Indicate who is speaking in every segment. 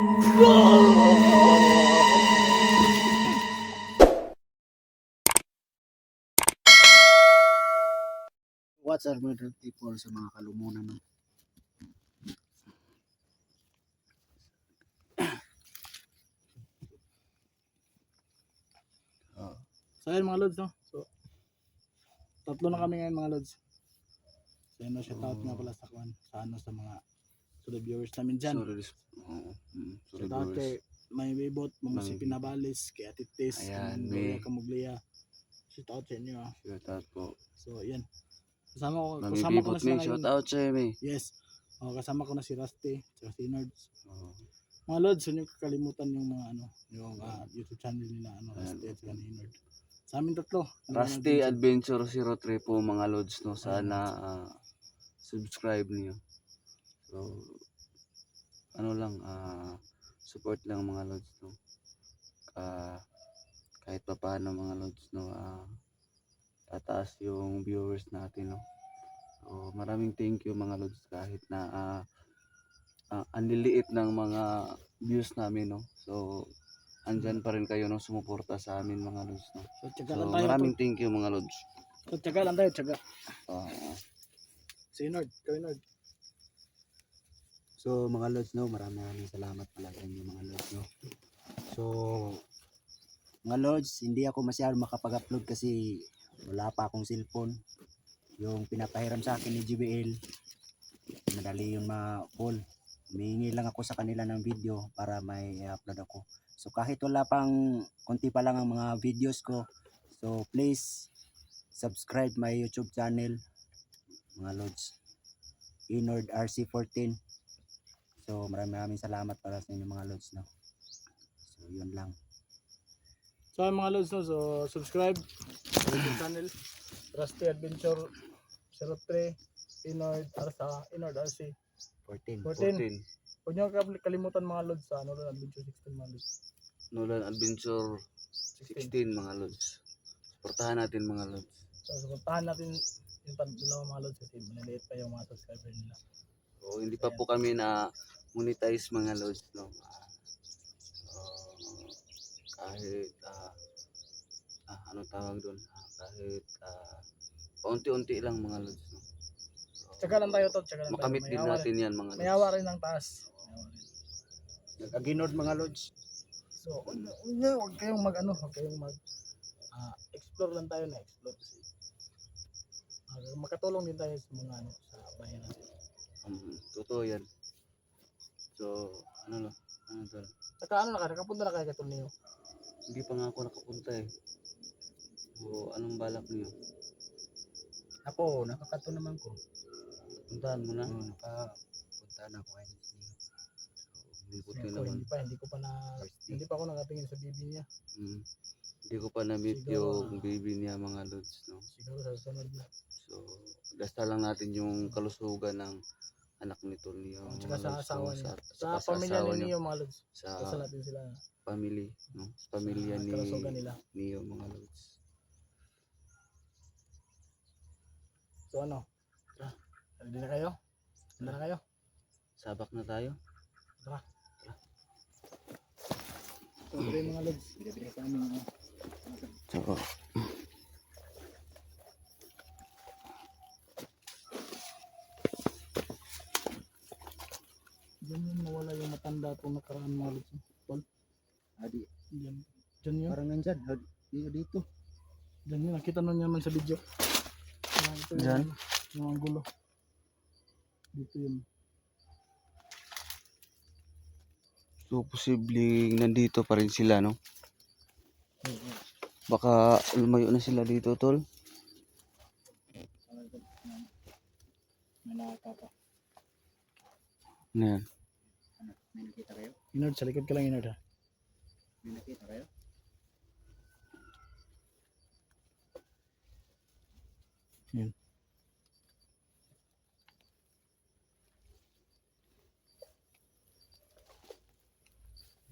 Speaker 1: What's our modern people sa mga kalumunan, no?
Speaker 2: So ayun mga lods, no? So tatlo na kami ngayon mga lods. So yun, shout out nga pala sa sa mga viewers namin dyan. Shout out kay May Bibot, mga si Pinabalis, kay Atitis, kay Gloria Camuglia. Shout out sa inyo.
Speaker 3: Shout out po.
Speaker 2: So yan. Kasama ko na sila ngayon.
Speaker 3: Shout out sa inyo.
Speaker 2: Yes. Kasama ko na si Rusty, si Nerds. Mga lods, huwag niyo kakalimutan yung mga yung YouTube channel nila, Rusty at saka ni Nerd. Sa amin tatlo.
Speaker 3: Rusty Adventure 03 po mga lods, no. Sana subscribe niyo. So support lang mga lods, no. Kahit pa paano mga lods, no, tataas yung viewers natin, no. So maraming thank you mga lods, kahit na ang liliit ng mga views namin, no. So andyan pa rin kayo, no, sumuporta sa amin mga lods, no. So maraming thank you mga lods.
Speaker 2: So tiyaga lang tayo, tiyaga. Si Nerd, kay Nerd.
Speaker 1: So mga lods, no, maraming salamat pala sa inyo mga lods, no. So mga lods, hindi ako masyado makapag-upload kasi wala pa akong cellphone. Yung pinapahiram sa akin ni JBL, madali yung ma-call. Humihingi lang ako sa kanila ng video para may i-upload ako. So kahit wala pang konti pa lang ang mga videos ko, so please subscribe my YouTube channel mga lods, Inord RC14. So maraming salamat para sa inyo mga lods, no. So yun lang.
Speaker 2: So mga lods, no, so subscribe sa YouTube channel Rusty Adventure 03 Inord RC 14. Huwag niyo kalimutan mga lods sa Nolan Adventure 16 mga lods.
Speaker 3: Nolan Adventure 16 mga lods. Suportahan natin mga lods.
Speaker 2: So suportahan natin yung dalawa mga lods kasi maliliit pa yung mga subscriber nila.
Speaker 3: So hindi pa po kami na monetize mga lods, no. Kahit ano tawag doon, kahit paunti-unti lang mga lods, no.
Speaker 2: Tsaga lang tayo to, tsaga lang
Speaker 3: makamit
Speaker 2: tayo.
Speaker 3: Din natin yan mga lods.
Speaker 2: Mayawa rin ng taas.
Speaker 1: Nag-aginod mga lods.
Speaker 2: So huwag kayong huwag kayong explore lang tayo na explore kasi makatulong din tayo sa mga sa bayan natin.
Speaker 3: Totoo yan. So
Speaker 2: Saka nakapunta na kayo kay Torneo?
Speaker 3: Hindi pa nga ako nakapunta eh. So anong balak niyo?
Speaker 1: Ako, nakakato naman ko.
Speaker 3: Puntahan mo na?
Speaker 1: Nakapunta na ako ngayon.
Speaker 2: Hindi pa ako nakatingin sa baby niya.
Speaker 3: Hindi ko pa na-meet yung baby niya mga lods, no.
Speaker 2: Siguro sa sunod na.
Speaker 3: So dasal lang natin yung kalusugan ng anak ni Torneo.
Speaker 2: Tsaka sa asawa niya. Sa pamilya ni Neo mga lods. Dasal natin sila.
Speaker 3: Family, no. Pamilya ni Neo mga lods.
Speaker 2: So ready na kayo? Handa na kayo?
Speaker 3: Sabak na tayo?
Speaker 2: Tara. So mga lods, dito sa amin.
Speaker 3: So
Speaker 2: diyan yun nawala yung matanda itong nakaraan mga lods. Diyan yun.
Speaker 1: Parang nandyan. Dito.
Speaker 2: Diyan yun. Nakita nun naman sa video. Diyan? Yung anggulo. Dito yun.
Speaker 3: So posibleng nandito pa rin sila, no? Baka lumayo na sila dito, tol.
Speaker 2: May nakakapa.
Speaker 3: Ano yan?
Speaker 1: May nakita kayo?
Speaker 2: Inord, sa likod ka lang Inord ha.
Speaker 1: May nakita kayo?
Speaker 2: Yun.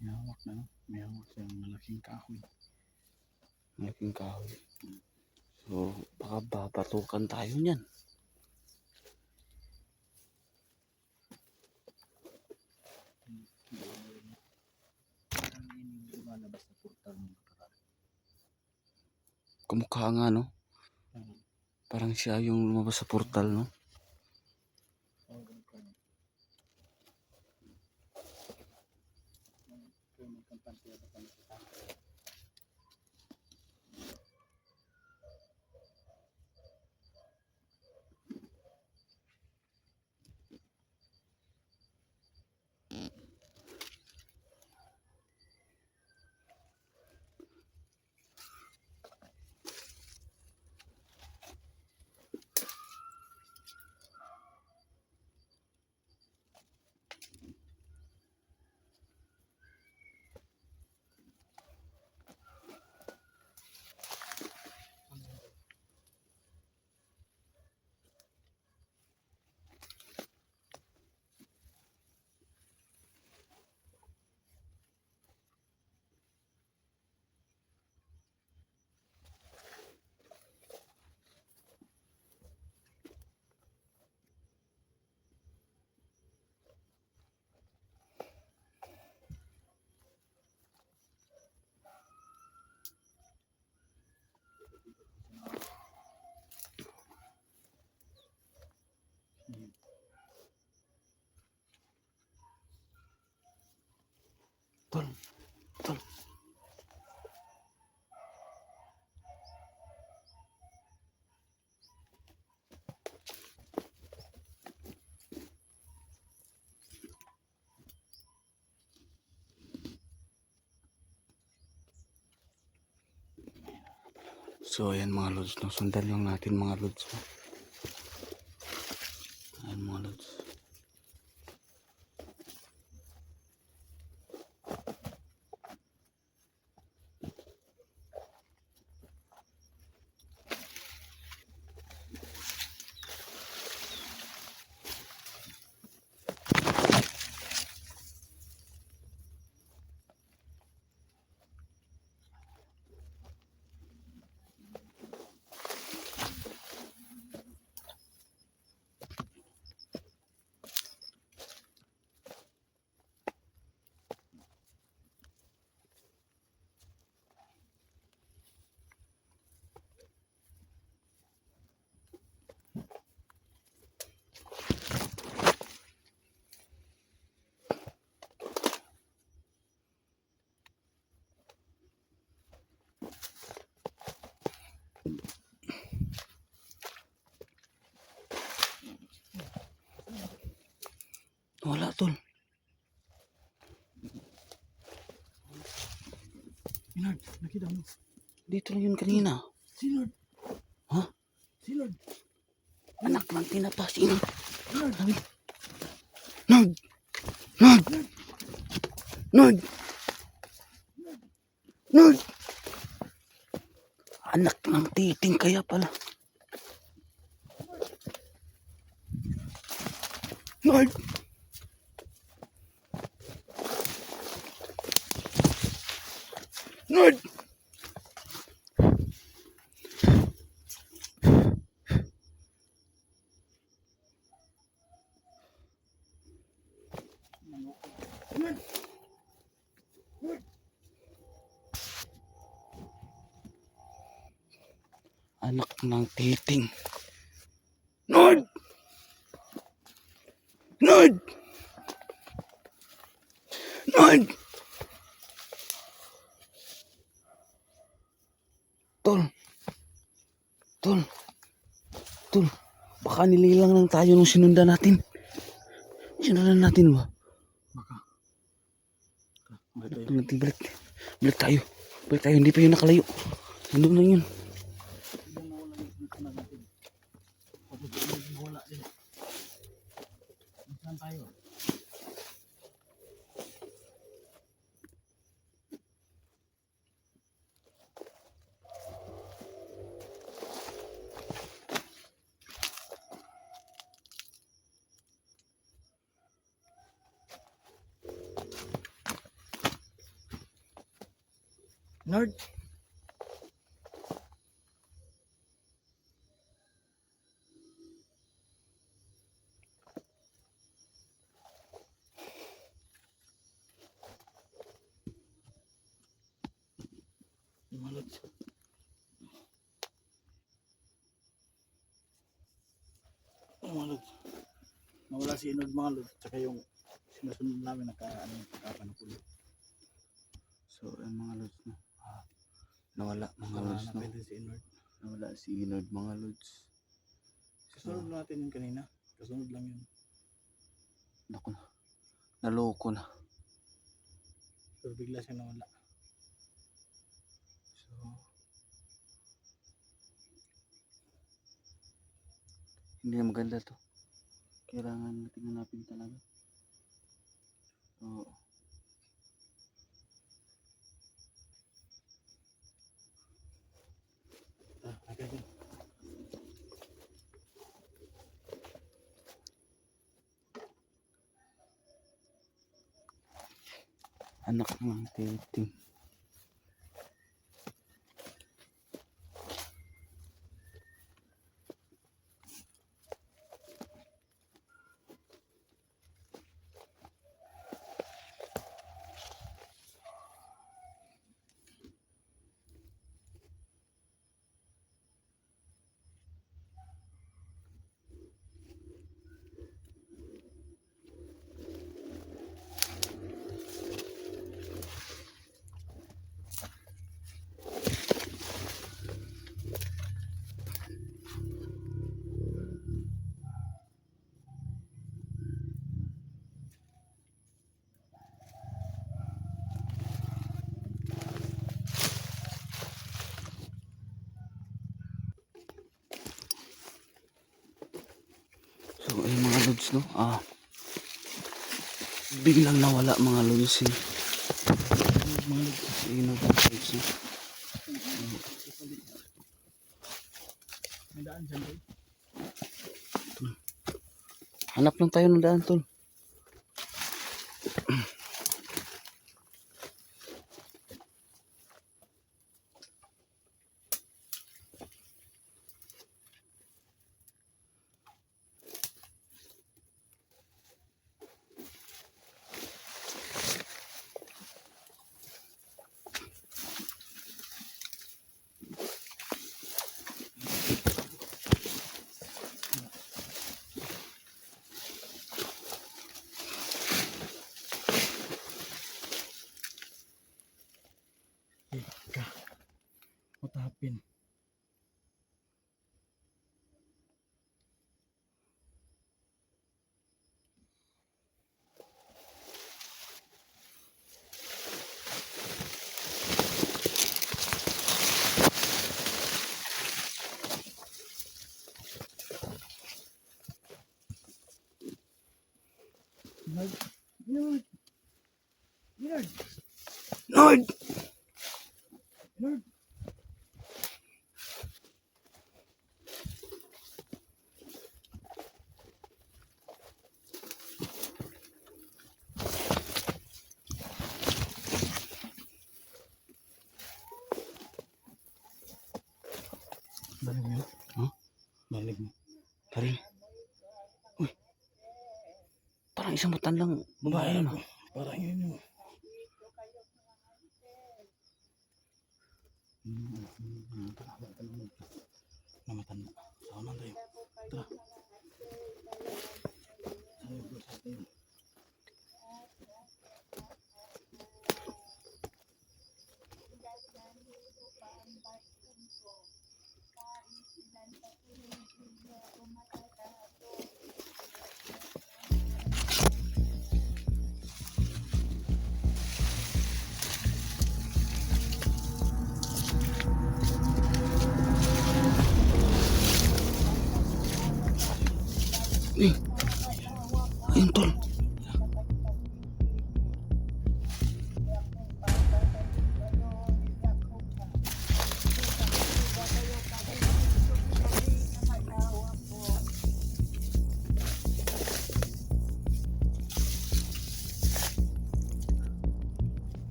Speaker 2: May hawak na, no? May hawak siyang malaking kahoy.
Speaker 3: Malaking kahoy. So baka babatukan tayo niyan.
Speaker 2: sa portal ng nakaraan.
Speaker 3: Kumukha nga, no?
Speaker 2: Hmm.
Speaker 3: Parang siya yung lumabas sa portal, no?
Speaker 2: Oh, ganun ka niya. May kampante ako pa nakita.
Speaker 3: Tol, tol. So ayan mga lods, no? Sundan lang natin mga lods, no? Ayan mga lods. Wala tol.
Speaker 2: Sinod, nakita mo.
Speaker 3: Dito lang yun kanina.
Speaker 2: Sinod.
Speaker 3: Ha?
Speaker 2: Sinod.
Speaker 3: Anak ng tinapa. Sino?
Speaker 2: Sinod.
Speaker 3: Sabi. Nod! Nod! Nod! Nod! Anak ng titing kaya pala. Nod! Nod! Anak ng titing. Nod! Nod! Nod! Tol. Tol. Tol. Baka nililang lang tayo nung sinundan natin. Sinundan natin ba?
Speaker 2: Baka.
Speaker 3: Balik. Balik tayo. Balik tayo. Hindi pa yun nakalayo. Nandun lang yun.
Speaker 2: Wala din. Saan tayo? Nord. Mga lods. Mga lods. Nawala si Inod mga lods. Tsaka yung sinusunod namin nagkakapanukulo.
Speaker 3: So ayun mga lods no. Nawala mga lods no.
Speaker 2: Natin si Inod.
Speaker 3: Nawala si Inod mga lods.
Speaker 2: Kasunod natin yun kanina. Kasunod lang yun.
Speaker 3: Naku na. Naloko na.
Speaker 2: Pero bigla siya nawala.
Speaker 3: So hindi na maganda to. Kailangan natin hanapin talaga. Oo.
Speaker 2: Okay din.
Speaker 3: Anak ng titing. So ayun mga lods no. Biglang nawala mga lods eh.
Speaker 2: Mga lods.
Speaker 3: Si Inod mga lods no.
Speaker 2: May daan dyan, bro.
Speaker 3: Hanap lang tayo ng daan tol.
Speaker 2: Ika. Utapin. Inod. Inod. Inod.
Speaker 3: Lord!
Speaker 2: Inod. Balik mo.
Speaker 3: Huh?
Speaker 2: Balik mo.
Speaker 3: Parin. Uy. Parang isang matandang babae yun ah.
Speaker 2: Parang yun yung... Namatanda. Saan man tayo? Tara. Saan yung bro sa atin?
Speaker 3: Eh. Ayun tol.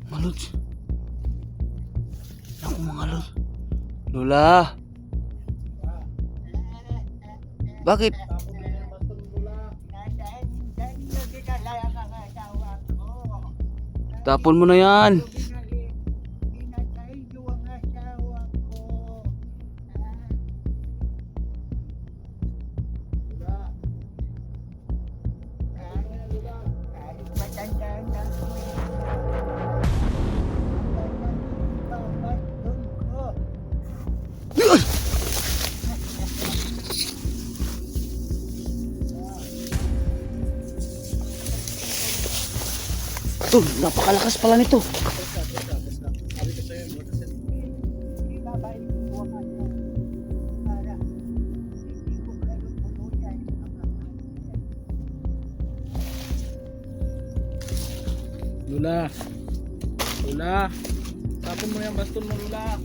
Speaker 3: Mga lods. Naku mga lods. Lola. Bakit? Tapon mo na yan. Tol, napakalakas pala nito.
Speaker 2: Sabi ko sa'yo, butas yan.
Speaker 1: Ibabalik ko ang ano para hindi ko kayo tuluyan ang
Speaker 2: Lula. Lula. Tapon mo yung baston mo, Lula.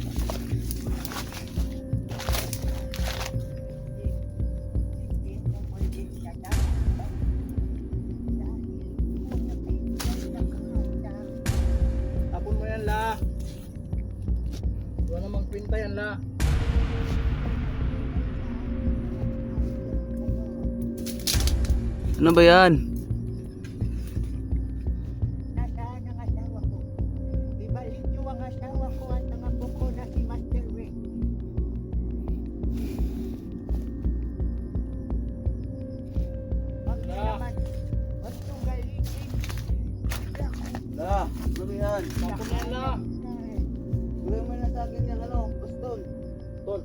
Speaker 2: Tapon mo yan, La. Huwag namang kwinta yan, La.
Speaker 3: Ano ba yan?
Speaker 1: Nasaan ang asawa ko? Ibalik niyo ang asawa ko at ang apo ko na si Master Rick. Huwag niyo naman, huwag niyo galitin.
Speaker 3: La, ano ba yan?
Speaker 2: Tapon mo yan, La.
Speaker 3: Gawin mo na sa akin yung ano, pastol.
Speaker 2: Tol,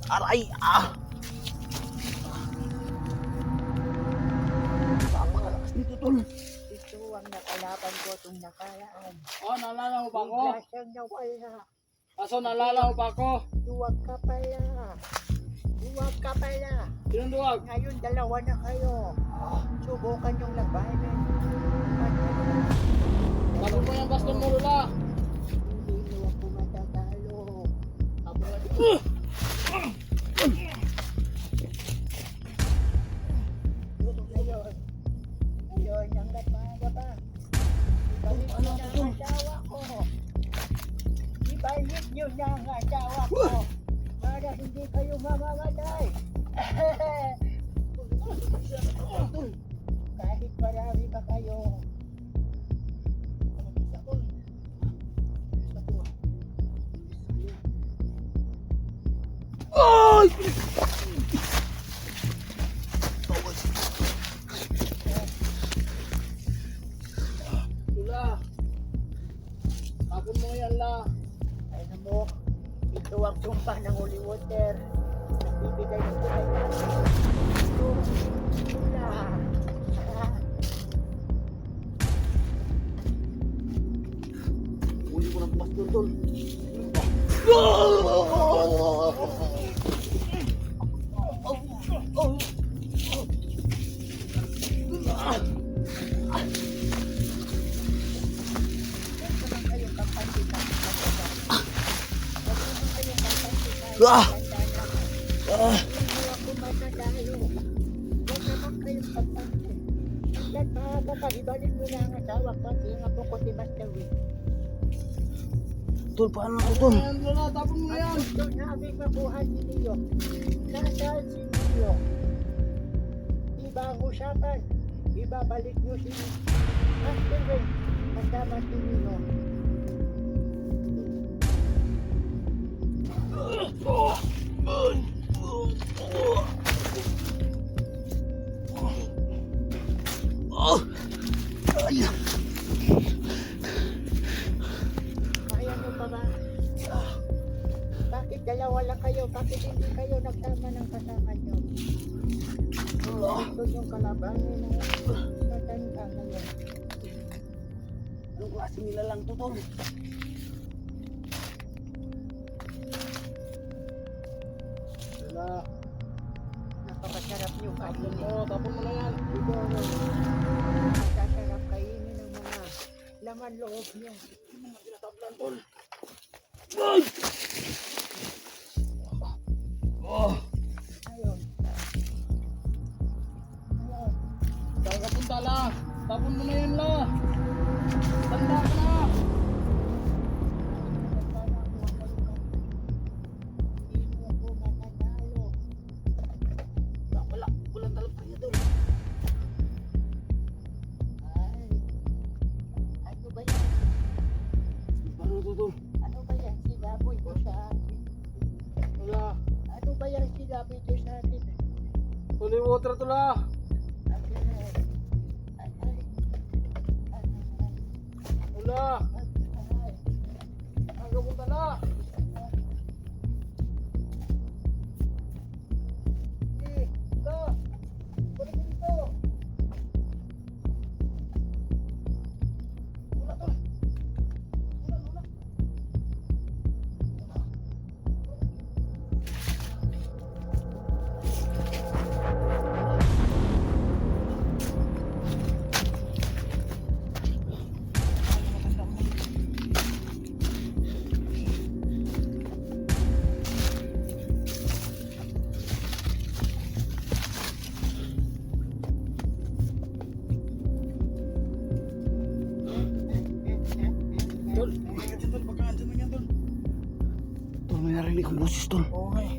Speaker 3: Aray, ah! Napakalakas nito, tol.
Speaker 1: Ito ang nakalaban ko itong nakaraan.
Speaker 2: Oh, naalala mo ba ako?
Speaker 1: Bigla siyang nawala.
Speaker 2: Kaso naalala mo ba ako?
Speaker 1: Duwag ka pala. Duwag ka pala.
Speaker 2: Sinong duwag?
Speaker 1: Ngayon dalawa na kayo. Subukan yung labanan.
Speaker 2: Tapon mo yung baston mo, Lula.
Speaker 1: Hindi mo ako matatalo. Ngayon. Ngayon ang gatmaga ba? Ibalik nyo na ang asawa ko. Ibalik nyo na ang asawa ko. Para hindi kayo mamamatay. Kahit marami pa kayo.
Speaker 3: Ay!
Speaker 2: Lula. Tapon mo yan, La.
Speaker 1: Ay mo, ito ang sumpa ng holy water. Nagbibigay ng buhay natin. Ito na.
Speaker 3: Uli ko ng pastol, tol.
Speaker 1: Huwag naman kayong kapantikan. Huwag naman kayong kapantikan.
Speaker 3: Ah!
Speaker 1: Hindi ako matatalo. Huwag naman kayong kapantikan. Hanggat maaga pa, ibalik mo na ang asawa ko at yung apo ko si Master Wick.
Speaker 3: Tol, paano ako, tol?
Speaker 2: Ayan, Lula, tapon mo yan.
Speaker 1: Ang gusto namin mabuhay si Neo. Nasaan si Neo? Iba ang usapan. Ibabalik niyo si Master Wick kasama si Neo.
Speaker 3: Oh! Ay!
Speaker 1: Kaya mo pa ba? Bakit dalawa lang kayo? Bakit hindi kayo nagsama ng kasama niyo? Ito yung kalabanin na matanda ngayon.
Speaker 3: Anong klase nila lang to, tol?
Speaker 2: Lula.
Speaker 1: Napakasarap yung
Speaker 2: Tapon
Speaker 1: kainin.
Speaker 2: mo, tapon mo na yan.
Speaker 1: Siguro, napakasarap kainin ng mga laman loob niyo.
Speaker 3: Oh!
Speaker 1: Ayun. Ayun.
Speaker 2: Saan ka punta, La? Tapon mo na yan, La. Tanda ka na.
Speaker 3: Walang talap kanya, tol.
Speaker 1: Ano ba yan?
Speaker 3: Paano to, tol?
Speaker 1: Ano ba yan? Sinaboy ko sa akin.
Speaker 2: Lula.
Speaker 1: Ano ba yan? Sinaboy ko sa akin.
Speaker 2: Holy water to, La. Lula. Saan ka punta, La?
Speaker 3: Narinig kong boses, tol.
Speaker 2: Oo nga eh.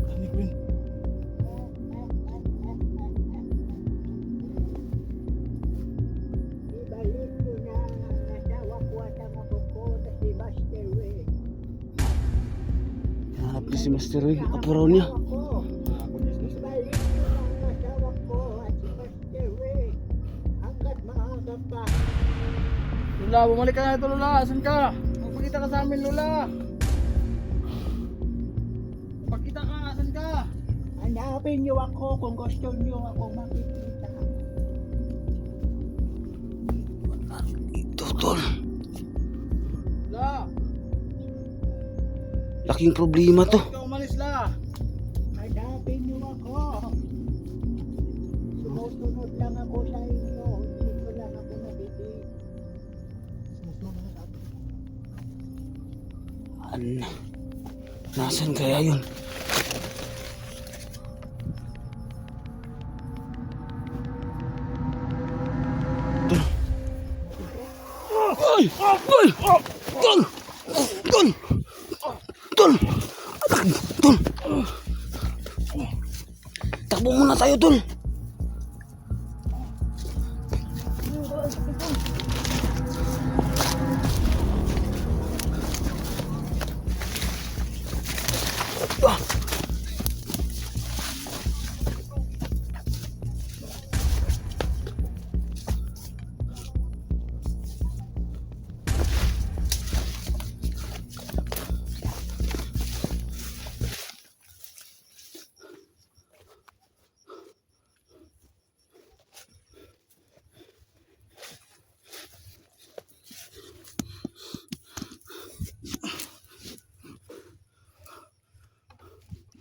Speaker 2: Narinig ko yun.
Speaker 1: Ibalik ko na ang asawa ko at ang apo ko na si Master Ray.
Speaker 3: Hanap niya si Master Roy. Apo raw niya.
Speaker 1: Ibalik ko na ang asawa ko at si Master Ray. Hanggat maaga pa.
Speaker 2: Lula, bumalik ka na ito, Lula. Asan ka? Magpakita ka sa amin, Lula. Magpakita ka, asan ka?
Speaker 1: Hanapin niyo ako kung gusto niyo ako makikita.
Speaker 3: Ito, tol.
Speaker 2: La,
Speaker 3: Laking problema to.
Speaker 2: bakit ka umalis, La?
Speaker 1: Hanapin niyo ako. Sumusunod lang ako sa inyo. Dito lang ako nabitin.
Speaker 3: Nasaan kaya yun? Ay! Ay! Tol! Tol! Tol! Tol! Takbo muna tayo, tol!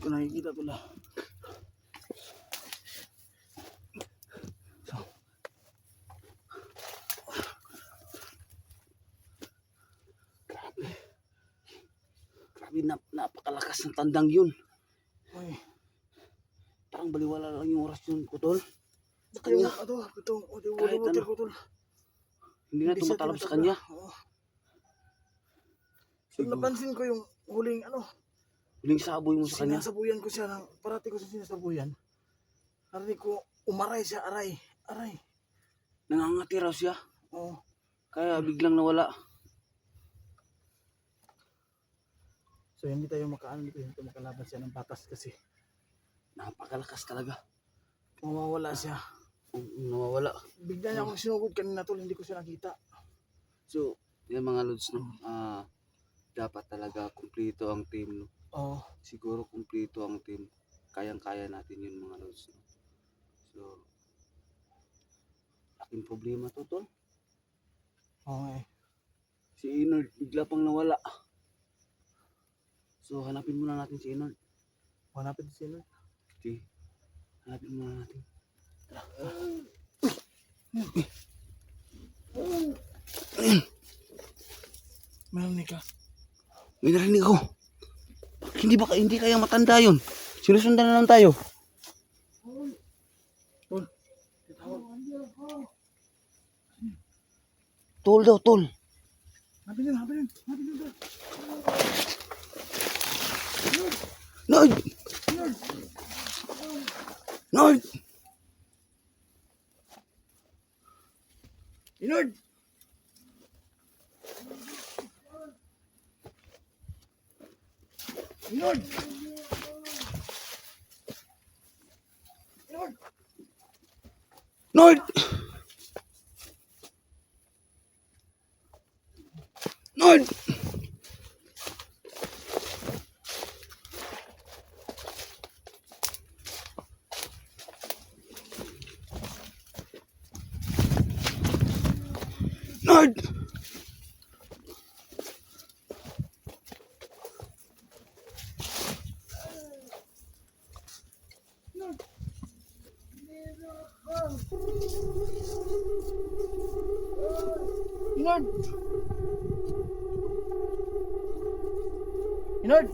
Speaker 2: Ito nakikita to, La.
Speaker 3: Grabe, napakalakas ng tandang yun.
Speaker 2: Ay,
Speaker 3: Parang baliwala lang yung orasyon ko, tol. Sa
Speaker 2: ito yung,
Speaker 3: kanya.
Speaker 2: ito,
Speaker 3: Kahit
Speaker 2: water
Speaker 3: ano.
Speaker 2: ko, Tol.
Speaker 3: Hindi na
Speaker 2: siya
Speaker 3: tumatalab sa
Speaker 2: tinatabla.
Speaker 3: kanya.
Speaker 2: Oo. So,
Speaker 3: Siguro.
Speaker 2: napansin ko yung huling,
Speaker 3: Huling saboy mo sa kanya.
Speaker 2: sinasabuyan ko siya parati ko siya sinasabuyan. Narinig ko, umaray siya, aray.
Speaker 3: Nangangati raw siya.
Speaker 2: Oo.
Speaker 3: Kaya biglang nawala.
Speaker 2: So, hindi tayo hindi tayo makalaban siya ng batas kasi
Speaker 3: Napakalakas talaga.
Speaker 2: mawawala siya.
Speaker 3: Nawawala.
Speaker 2: Bigla niya akong sinugod kanina, Tol, hindi ko siya nakita.
Speaker 3: So, yan mga lods, no? Dapat talaga kumpleto ang team, no?
Speaker 2: Oo.
Speaker 3: Siguro kumpleto ang team. Kayang-kaya natin yun mga lods, no? So, laking problema to, tol.
Speaker 2: Oo nga eh.
Speaker 3: Si Inord, bigla pang nawala. So, hanapin muna natin si Inord.
Speaker 2: Hanapin si Sino.
Speaker 3: Sige, hanapin muna natin.
Speaker 2: Meron ka.
Speaker 3: May narinig ako. Hindi kaya matanda yun. Sinusundan na lang tayo.
Speaker 2: Tol.
Speaker 3: Tol daw, tol.
Speaker 2: Hanapin yun, Tol.
Speaker 3: Nord! Nord!
Speaker 2: Inord! Inord!
Speaker 3: Nord! Nord! Nord!
Speaker 2: Inord! Inord!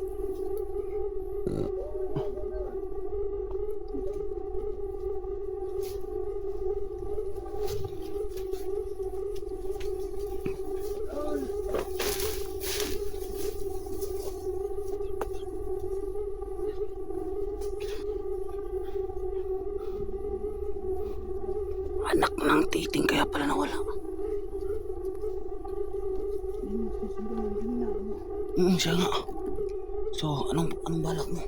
Speaker 2: siya nga. So, anong balak mo?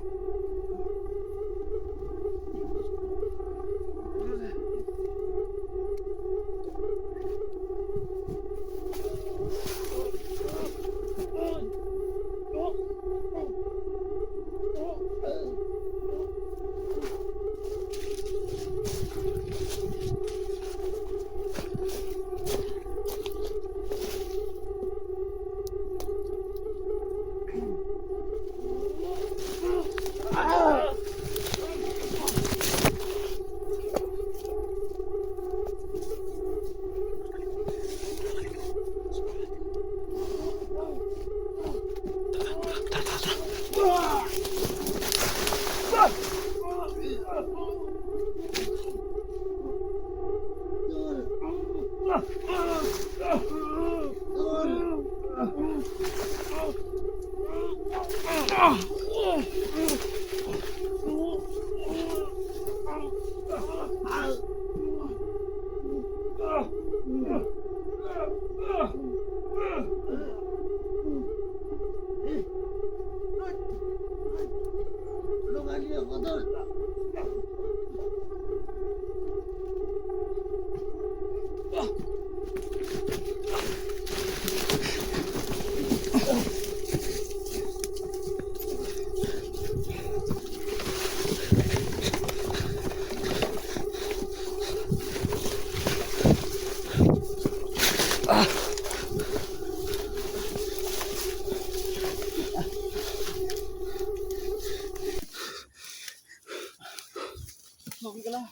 Speaker 2: Okay ka lang.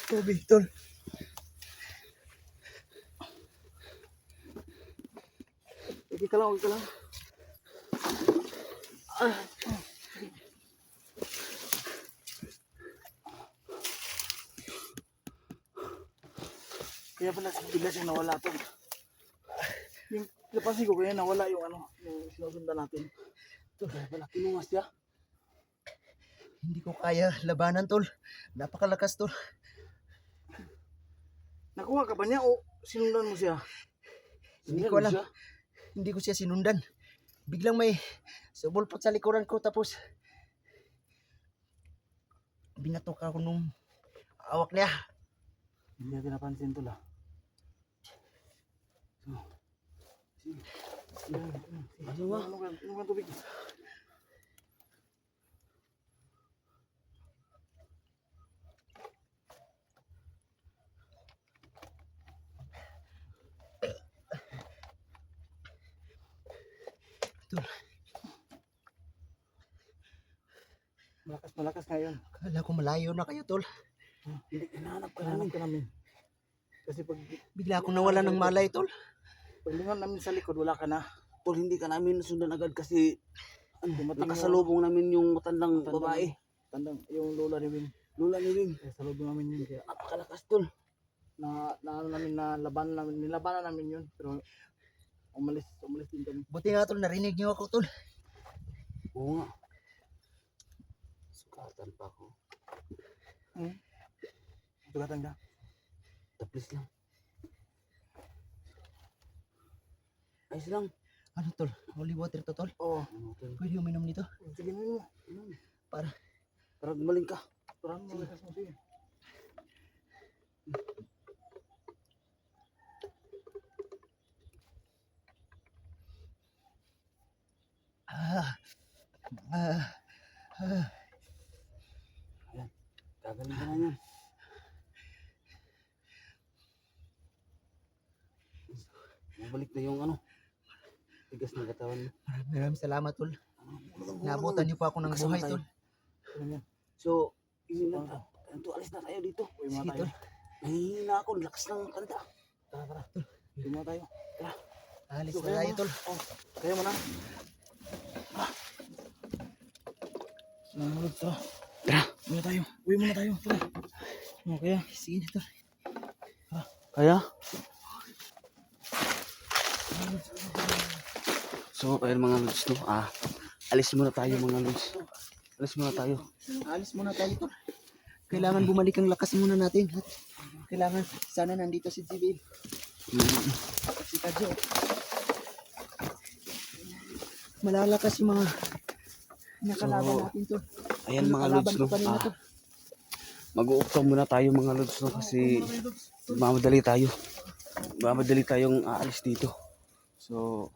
Speaker 2: Tubig, tol. Okay ka lang, okay ka lang. Kaya pala bigla siyang nawala to. Yung napansin ko kaya nawala yung yung sinusundan natin. Tol, kaya pala kinungas siya.
Speaker 1: Hindi ko kaya labanan, tol. Napakalakas, tol.
Speaker 2: Nakuha ka ba niya o sinundan mo siya?
Speaker 1: Hindi ko alam. Hindi ko siya sinundan. Biglang may subulpot sa likuran ko tapos binatok ako nung awak niya.
Speaker 2: Hindi natin napansin tol ah.
Speaker 1: Ano ba?
Speaker 2: Ano ka tubig? Malakas ngayon.
Speaker 1: Kala ko malayo na kayo, tol.
Speaker 2: Hindi, hinahanap ka namin. Kasi pag
Speaker 1: Bigla akong nawala ng malay, tol.
Speaker 2: paglingon namin sa likod, wala ka na.
Speaker 4: Tol, hindi ka namin nasundan agad kasi
Speaker 2: Dumating
Speaker 4: nakasalubong namin yung matandang babae.
Speaker 2: Tandang, yung lola ni Win.
Speaker 4: Lula ni Wing.
Speaker 2: Kaya salubong namin yun. Kaya
Speaker 4: Napakalakas, tol.
Speaker 2: nilabanan namin yun. Pero umalis din kami.
Speaker 1: Buti nga, tol. Narinig niyo ako, tol.
Speaker 4: Oo nga. Sukatan pa ako.
Speaker 2: Sugatan ka.
Speaker 4: Taplis lang. Ayos lang.
Speaker 1: Ano, tol? Holy water to, tol.
Speaker 2: Oo.
Speaker 4: Ano, tol?
Speaker 1: Pwede uminom nito.
Speaker 2: Sige mo.
Speaker 4: Para gumaling ka.
Speaker 2: Parang malakas mo siya.
Speaker 4: Gagaling ka na yan. Mabalik na yung tigas ng katawan mo.
Speaker 1: Maraming salamat, tol. Naabutan niyo pa ako ng buhay, tol.
Speaker 4: So, alis na tayo dito.
Speaker 2: Uy,
Speaker 1: Sige,
Speaker 2: mga tayo.
Speaker 1: tol.
Speaker 4: Nahihina ako, lakas ng kanta.
Speaker 2: Tara. Uy, mga tayo.
Speaker 1: Alis
Speaker 2: So,
Speaker 1: na tayo, tol.
Speaker 2: Kaya mo na. Nanulog to.
Speaker 4: Tara.
Speaker 2: Muna tayo. Uwi muna tayo. Tara. Okay.
Speaker 1: Sige na, tol.
Speaker 4: Kaya? So, ayun mga lods, no? Alis muna tayo mga lods. Alis muna tayo.
Speaker 1: Alis muna tayo, tol. kailangan bumalik ang lakas muna natin. At kailangan, sana nandito si Jibil. At si Kadyo. Malalakas yung mga nakalaban natin to.
Speaker 3: Ayan mga lods, no? Mag-uukta muna tayo mga lods, no? Kasi mamadali tayong aalis dito. So,